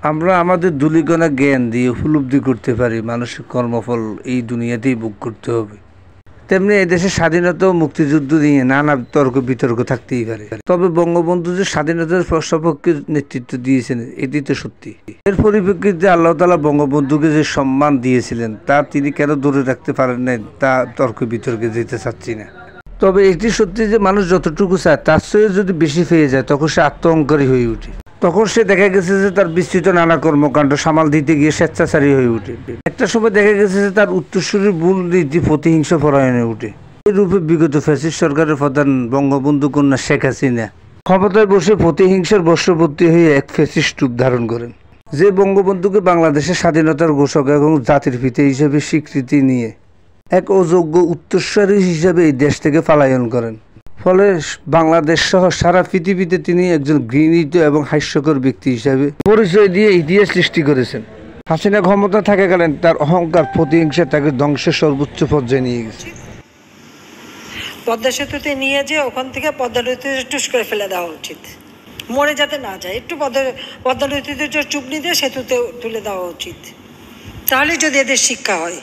আমরা আমাদের ধূলিকণা জ্ঞান দিয়ে উপলব্ধি করতে পারি মানুষের কর্মফল এই দুনিয়াতেই ভোগ করতে হবে। তেমনি এদেশের স্বাধীনতা ও মুক্তিযুদ্ধ নিয়ে নানা তর্ক বিতর্ক থাকতেই পারে, তবে বঙ্গবন্ধু যে স্বাধীনতার সপক্ষে নেতৃত্ব দিয়েছেন এটি তো সত্যি। এর পরিপ্রেক্ষিতে আল্লাহ তাআলা বঙ্গবন্ধুকে যে সম্মান দিয়েছিলেন তা তিনি কেন ধরে রাখতে পারেন নাই তা তর্ক বিতর্কে যেতে চাচ্ছি না। তবে এটি সত্যি যে মানুষ যতটুকু চায় তার চেয়ে যদি বেশি পেয়ে যায় তখন সে আত্মঅহংকারী হয়ে ওঠে। তখন সে দেখা গেছে যে তার বিস্তৃত নানা কর্মকাণ্ড সামাল দিতে গিয়ে স্বেচ্ছাচারী হয়ে ওঠে। একটা সময় দেখা গেছে যে তার উত্তরসূরির মূল নীতি প্রতিহিংসা পরায়ণে ওঠে। এই রূপে বিগত ফ্যাসিস্ট সরকারের প্রধান বঙ্গবন্ধু কন্যা শেখ হাসিনা ক্ষমতায় বসে প্রতিহিংসার বশবর্তী হয়ে এক ফ্যাসিস্ট রূপ ধারণ করেন, যে বঙ্গবন্ধুকে বাংলাদেশের স্বাধীনতার ঘোষক এবং জাতির পিতা হিসেবে স্বীকৃতি নিয়ে এক অযোগ্য উত্তরসূরি হিসেবে এই দেশ থেকে পলায়ন করেন। ফলে বাংলাদেশ সহ সারা পৃথিবীতে তিনি একজন ঘৃণিত এবং হাস্যকর ব্যক্তি হিসেবে পরিচয় দিয়ে ইতিহাস সৃষ্টি করেছেন। হাসিনা ক্ষমতা থাকাকালীন তার অহংকার প্রতিহিংসা তাকে ধ্বংসের সর্বোচ্চ পর্যায়ে নিয়ে গেছে। পদ্মা সেতুতে নিয়ে যে ওখান থেকে পদ্মা নদীতে টুস করে ফেলে দেওয়া উচিত, মরে যাতে না যায়, একটু পদ্মা নদীতে চুপনি দিয়ে সেতুতে তুলে দেওয়া উচিত, তাহলে যদি এদের শিক্ষা হয়।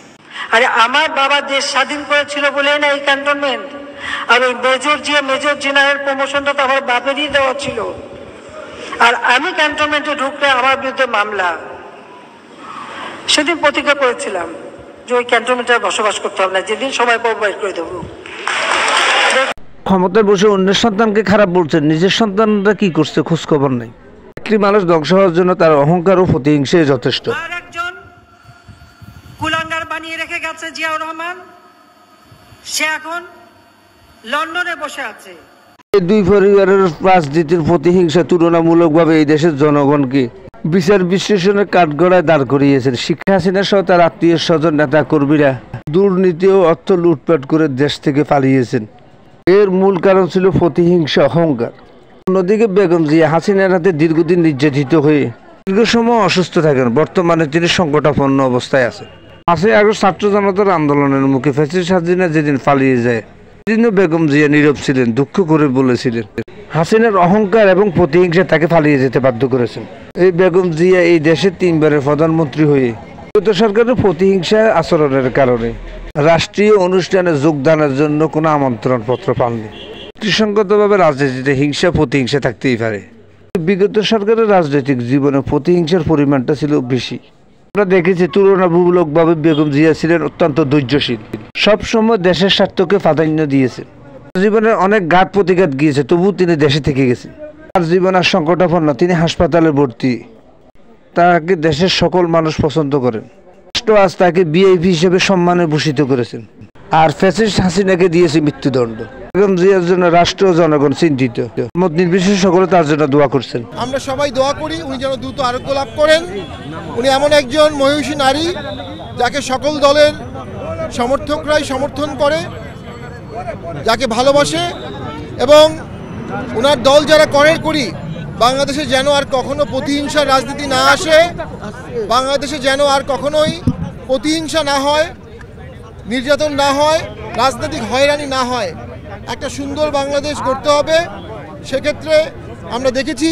আরে আমার বাবা দেশ স্বাধীন করেছিল বলে না এই ক্যান্টনমেন্ট, আর ওই মেজর জেনারেল প্রমোশনটা তো আমার বাপেরই দেওয়া ছিল, আর আমি ক্যান্টনমেন্টে ঢুকলে আমার বিরুদ্ধে মামলা। সেদিন প্রতিজ্ঞা করেছিলাম যে ওই ক্যান্টনমেন্টে বসবাস করতে হবে না, যেদিন সময় পাবো বাইর করে দেবো। ক্ষমতায় বসে অন্যের সন্তানকে খারাপ বলছেন, নিজের সন্তানরা কি করছে খোঁজ খবর নাই। একটি মানুষ ধ্বংস হওয়ার জন্য তার অহংকার ও প্রতিহিংসাই যথেষ্ট। আর একজন কুলাঙ্গার বানিয়ে রেখে গেছে জিয়াউর রহমান, সে এখন লন্ডনে বসে আছে। এই দুই পরিবারের রাজনীতির প্রতিহিংসা তুলনামূলকভাবে এই দেশের জনগণকে বিচার বিশ্লেষণের কাঠগড়ায় দাঁড় করিয়েছেন। শেখ হাসিনা সহ তার আত্মীয় স্বজন নেতা কর্মীরা দুর্নীতি ও অর্থ লুটপাট করে দেশ থেকে পালিয়েছেন। এর মূল কারণ ছিল প্রতিহিংসা, অহংকার। অন্যদিকে বেগম জিয়া হাসিনার হাতে দীর্ঘদিন নির্যাতিত হয়ে দীর্ঘ সময় অসুস্থ থাকেন। বর্তমানে তিনি সংকটাপন্ন অবস্থায় আছেন। 5ই আগস্ট ছাত্র জনতার আন্দোলনের মুখে ফ্যাসিস্ট হাসিনা যেদিন পালিয়ে যায় সেদিনও বেগম জিয়া নীরব ছিলেন, দুঃখ করে বলেছিলেন। হাসিনার অহংকার এবং প্রতিহিংসা তাকে পালিয়ে যেতে বাধ্য করেছেন। এই বেগম জিয়া এই দেশের 3বারের প্রধানমন্ত্রী হয়ে গত সরকারের প্রতিহিংসা আচরণের কারণে রাষ্ট্রীয় অনুষ্ঠানে যোগদানের জন্য কোনো আমন্ত্রণ পত্র পাননি। যুক্তিসঙ্গতভাবে রাজনীতিতে হিংসা প্রতিহিংসা থাকতেই পারে। বিগত সরকারের রাজনৈতিক জীবনে প্রতিহিংসার পরিমাণটা ছিল বেশি। আমরা দেখেছি তুলনামূলকভাবে বেগম জিয়া ছিলেন অত্যন্ত ধৈর্যশীল, সবসময় দেশের স্বার্থকে প্রাধান্য দিয়েছেন। জীবনের অনেক ঘাত প্রতিঘাত গিয়েছে, তবুও তিনি দেশে থেকে গেছেন। তার জীবন আর সংকটাপন্ন, তিনি হাসপাতালে ভর্তি। তাকে দেশের সকল মানুষ পছন্দ করেন। রাষ্ট্র আজ তাকে ভিআইপি হিসেবে সম্মানে ভূষিত করেছেন, আর ফ্যাসিস্ট হাসিনাকে দিয়েছে মৃত্যুদণ্ড। বেগম জিয়ার জন্য রাষ্ট্র জনগণ চিন্তিত, মত নির্বিশেষে সকলে তার জন্য দোয়া করছেন। আমরা সবাই দোয়া করি উনি যেন দ্রুত আরোগ্য লাভ করেন। উনি এমন একজন মহিষী নারী যাকে সকল দলের সমর্থকরাই সমর্থন করে, যাকে ভালোবাসে, এবং ওনার দল যারা করি বাংলাদেশে যেন আর কখনো প্রতিহিংসার রাজনীতি না আসে, বাংলাদেশে যেন আর কখনোই প্রতিহিংসা না হয়, নির্যাতন না হয়, রাজনৈতিক হয়রানি না হয়। একটা সুন্দর বাংলাদেশ গড়তে হবে। সেক্ষেত্রে আমরা দেখেছি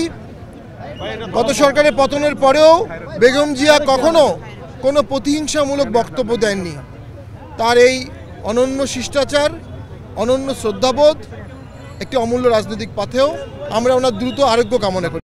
গত সরকারের পতনের পরেও বেগম জিয়া কখনো কোনো প্রতিহিংসামূলক বক্তব্য দেননি। তার এই অনন্য শিষ্টাচার, অনন্য শ্রদ্ধাবোধ একটি অমূল্য রাজনৈতিক পথেও আমরা ওনার দ্রুত আরোগ্য কামনা করি।